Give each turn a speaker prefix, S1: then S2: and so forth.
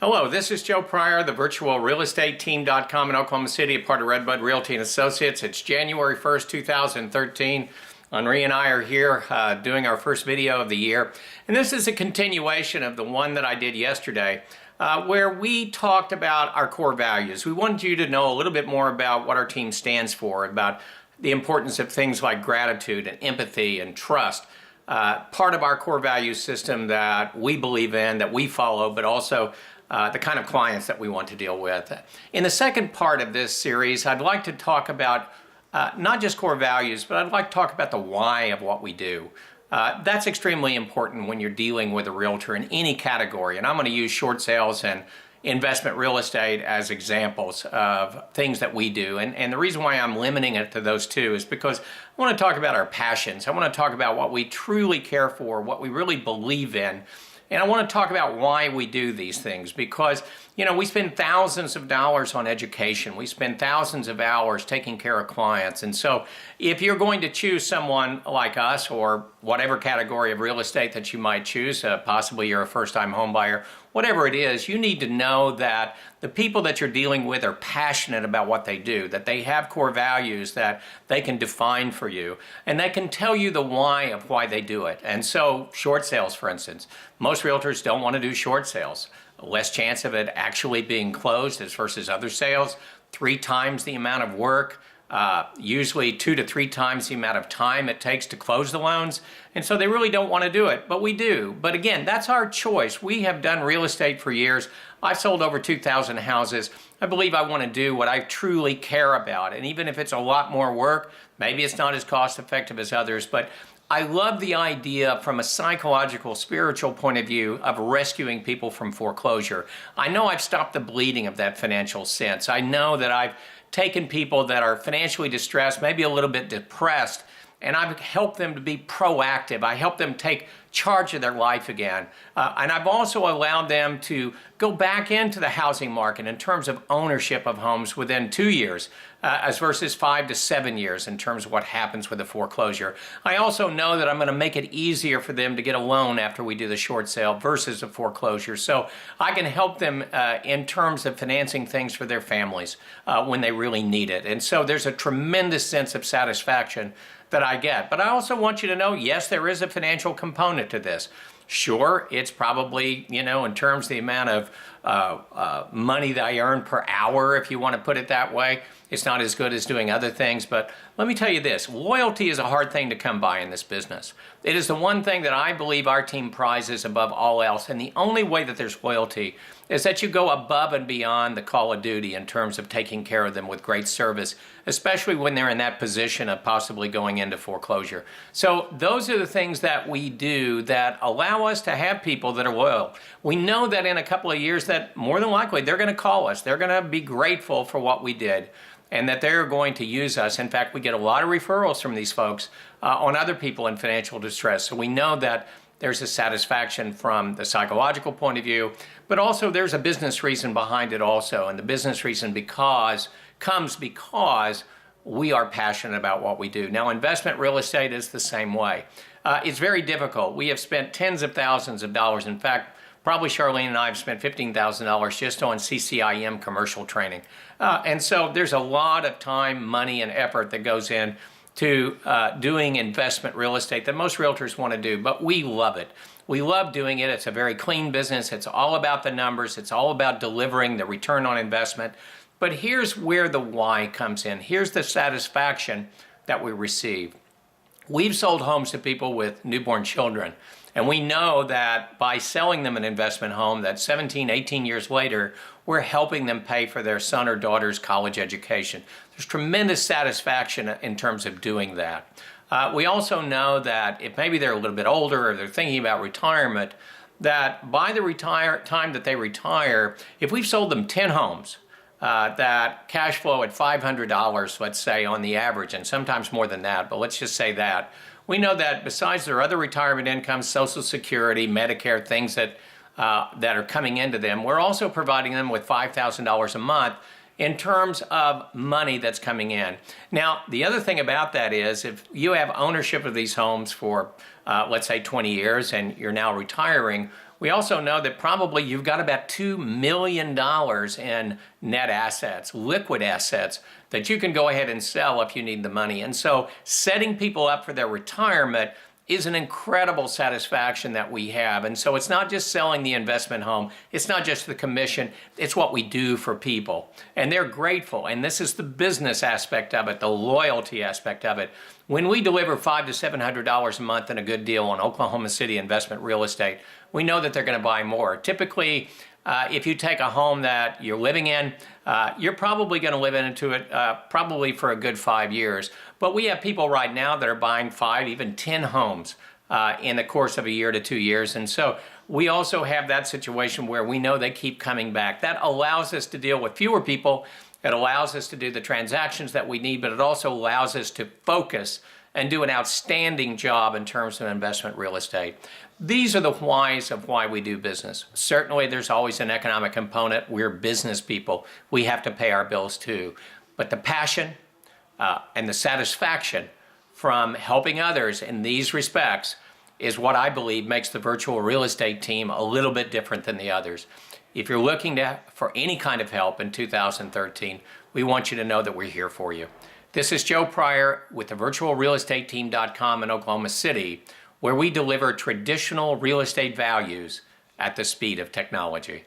S1: Hello, this is Joe Pryor, the virtual real estate team.com in Oklahoma City, a part of Redbud Realty and Associates. It's January 1st, 2013. Henri and I are here doing our first video of the year. And this is a continuation of the one that I did yesterday, where we talked about our core values. We wanted you to know a little bit more about what our team stands for, about the importance of things like gratitude and empathy and trust. Part of our core value system that we believe in, that we follow, but also the kind of clients that we want to deal with. In the second part of this series, I'd like to talk about not just core values, but I'd like to talk about the why of what we do. That's extremely important when you're dealing with a realtor in any category, and I'm going to use short sales and investment real estate as examples of things that we do. And the reason why I'm limiting it to those two is because I want to talk about our passions. I want to talk about what we truly care for, what we really believe in. And I want to talk about why we do these things because, you know, we spend thousands of dollars on education. We spend thousands of hours taking care of clients. And so if you're going to choose someone like us or whatever category of real estate that you might choose, possibly you're a first-time home buyer, whatever it is, you need to know that the people that you're dealing with are passionate about what they do, that they have core values that they can define for you, and they can tell you the why of why they do it. And so short sales, for instance, most realtors don't want to do short sales. Less chance of it actually being closed as versus other sales, 3 times the amount of work, usually 2 to 3 times the amount of time it takes to close the loans. And so they really don't want to do it, but we do. But again, that's our choice. We have done real estate for years. I've sold over 2,000 houses. I believe I want to do what I truly care about. And even if it's a lot more work, maybe it's not as cost effective as others, but I love the idea from a psychological, spiritual point of view of rescuing people from foreclosure. I know I've stopped the bleeding of that financial sense. I know that I've taken people that are financially distressed, maybe a little bit depressed, and I've helped them to be proactive. I help them take charge of their life again. And I've also allowed them to go back into the housing market in terms of ownership of homes within 2 years, as versus 5 to 7 years in terms of what happens with a foreclosure. I also know that I'm going to make it easier for them to get a loan after we do the short sale versus a foreclosure. So I can help them in terms of financing things for their families when they really need it. And so there's a tremendous sense of satisfaction that I get. But I also want you to know, yes, there is a financial component to this. Sure, it's probably, you know, in terms of the amount of money that I earn per hour, if you want to put it that way, it's not as good as doing other things. But let me tell you this, loyalty is a hard thing to come by in this business. It is the one thing that I believe our team prizes above all else. And the only way that there's loyalty is that you go above and beyond the call of duty in terms of taking care of them with great service, especially when they're in that position of possibly going into foreclosure. So those are the things that we do that allow us to have people that are loyal. We know that in a couple of years that more than likely they're going to call us. They're going to be grateful for what we did and that they're going to use us. In fact, we get a lot of referrals from these folks on other people in financial distress. So we know that there's a satisfaction from the psychological point of view, but also there's a business reason behind it also. And the business reason comes because we are passionate about what we do. Now, investment real estate is the same way. It's very difficult. We have spent tens of thousands of dollars. In fact, probably Charlene and I have spent $15,000 just on CCIM commercial training. And so there's a lot of time, money, and effort that goes in to doing investment real estate that most realtors want to do, but we love it. We love doing it. It's a very clean business. It's all about the numbers. It's all about delivering the return on investment. But here's where the why comes in. Here's the satisfaction that we receive. We've sold homes to people with newborn children, and we know that by selling them an investment home, that 17, 18 years later, we're helping them pay for their son or daughter's college education. There's tremendous satisfaction in terms of doing that. We also know that if maybe they're a little bit older or they're thinking about retirement, that by the time that they retire, if we've sold them 10 homes, that cash flow at $500, let's say, on the average, and sometimes more than that, but let's just say that, we know that besides their other retirement incomes, Social Security, Medicare, things that are coming into them, we're also providing them with $5,000 a month in terms of money that's coming in. Now, the other thing about that is if you have ownership of these homes for, let's say, 20 years and you're now retiring, We also know that probably you've got about $2 million in net assets, liquid assets, that you can go ahead and sell if you need the money. And so setting people up for their retirement is an incredible satisfaction that we have. And so it's not just selling the investment home, it's not just the commission, it's what we do for people. And they're grateful, and this is the business aspect of it, the loyalty aspect of it. When we deliver $500 to $700 a month in a good deal on Oklahoma City investment real estate, we know that they're going to buy more. Typically, if you take a home that you're living in, you're probably going to live into it probably for a good 5 years. But we have people right now that are buying 5, even 10 homes in the course of a year to 2 years. And so we also have that situation where we know they keep coming back. That allows us to deal with fewer people. It allows us to do the transactions that we need, but it also allows us to focus and do an outstanding job in terms of investment real estate. These are the whys of why we do business. Certainly, there's always an economic component. We're business people. We have to pay our bills too. But the passion and the satisfaction from helping others in these respects is what I believe makes the virtual real estate team a little bit different than the others. If you're looking for any kind of help in 2013, we want you to know that we're here for you. This is Joe Pryor with the virtualrealestateteam.com in Oklahoma City, where we deliver traditional real estate values at the speed of technology.